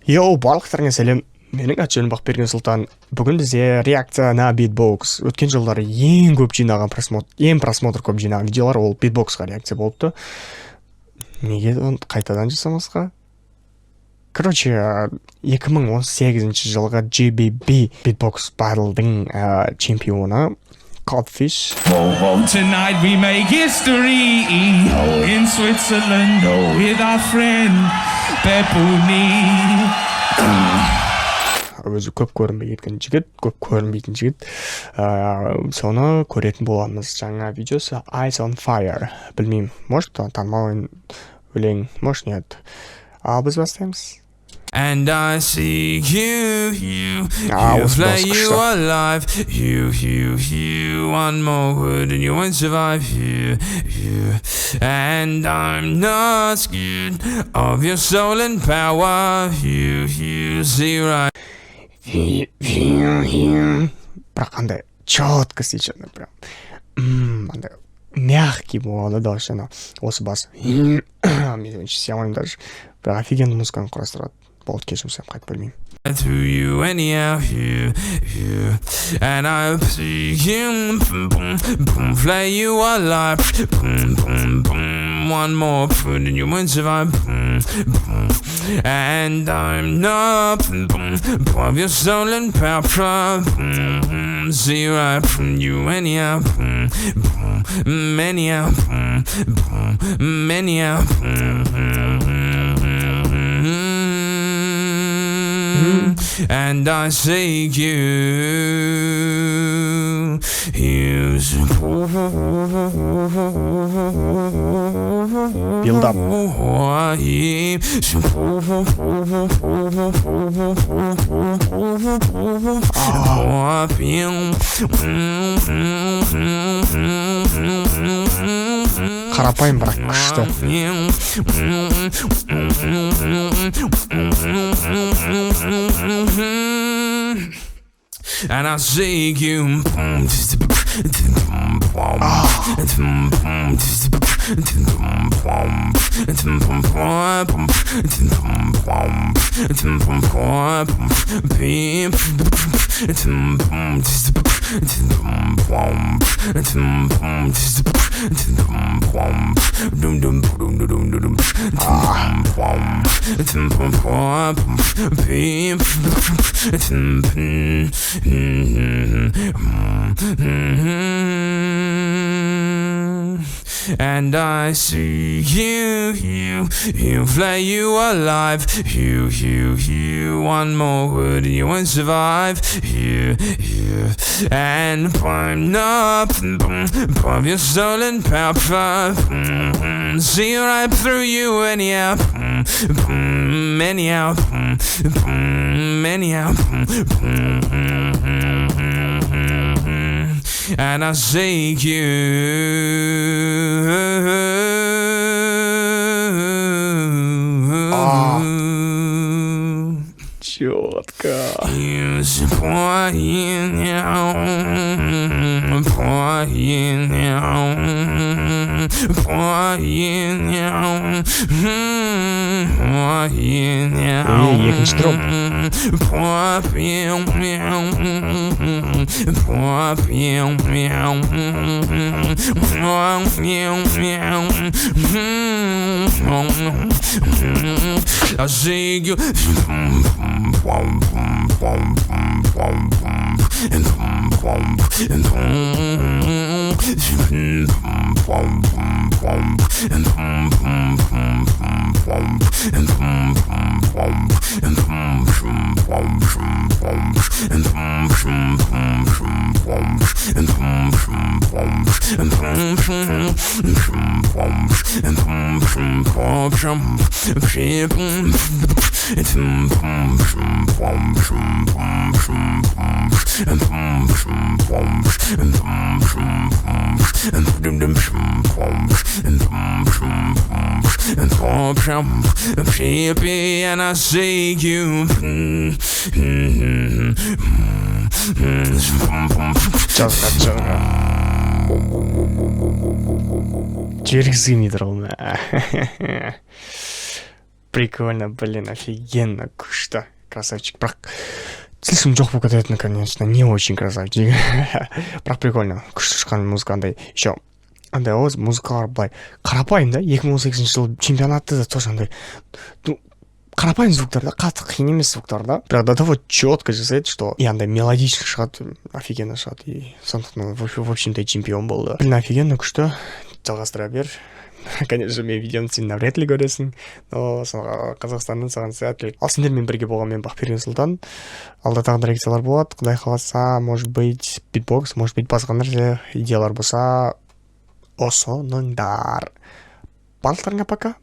Йооу, барлықтарыңа сәлем. Менің аты-жөнім Бақберген Сұлтан. Бүгін бізде реакция на битбокс. Өткен жылдары ең көп жинаған просмотр көп жинаған видеолар ол битбоксқа реакция болыпты. Неге оны қайтадан жасамасқа? Короче, 2018 жылғы GBB битбокс батлдың чемпионы Codfish. Tonight we make history in Switzerland with our friend Peponi. Өзі көп көрінбей кеткен жігіт, көп көрінбейтін жігіт. Соны көретін боламыз. Жаңа видеосы Eyes on Fire. Білмеймін, может танымал өлең, может нет. Ал біз бастаймыз. And I see you play you alive, you, one more word and you won't survive, you, and I'm not scared of your soul and power, you, see right. Бірақ қандай четко сейчас, прям, андай мягкий болады дауысы, осы бас. Мен істей алмаймын даже. Бірақ офигенный музыканы құрастырады. Болды, кешірім қайтып білмеймін. To you anyhow, you, and I see you, play you alive, one more food and you won't survive, and I'm not of your soul and power, see right from you anyhow, and I say you Build up. Қарапайым бірақ күшті. And I see you and I see you play you alive, you, one more word and you won't survive, you, and I'm up of your soul and power, see right through you anyhow, and I say Четко. Екінші дроп. I see you and I see you Жергізгім келмей тұр ол. Прикольно, блин, офигенно, күшті, красавчик. Бірақ слишком жоқ болып кететін, конечно, не очень красавчик. Бірақ прикольно, күшті шыққан музыка андай. Еще андай өз музыкалар былай қарапайым да, 2018 жылы чемпионатты да тоже андай, ну, қарапайым звуктар да, қатты қиын емес звуктар да, бірақ до того четко жасайды, что и андай мелодично шығады, офигенно шығады, и сондықтан в общем-то чемпион болды. Блин, офигенно күшті, жалғастыра бер. Конечно, мен видеоны сен навряд ли көресің, но Қазақстаннан саған сәттілік. Ал сендермен бірге болған мен Бақберген Сұлтан. Алда тағы да лекциялар болады, құдай қаласа, может быть битбокс, может быть басқа нәрсе идеялар болса, осыныңдар. Барлықтарыңа пока.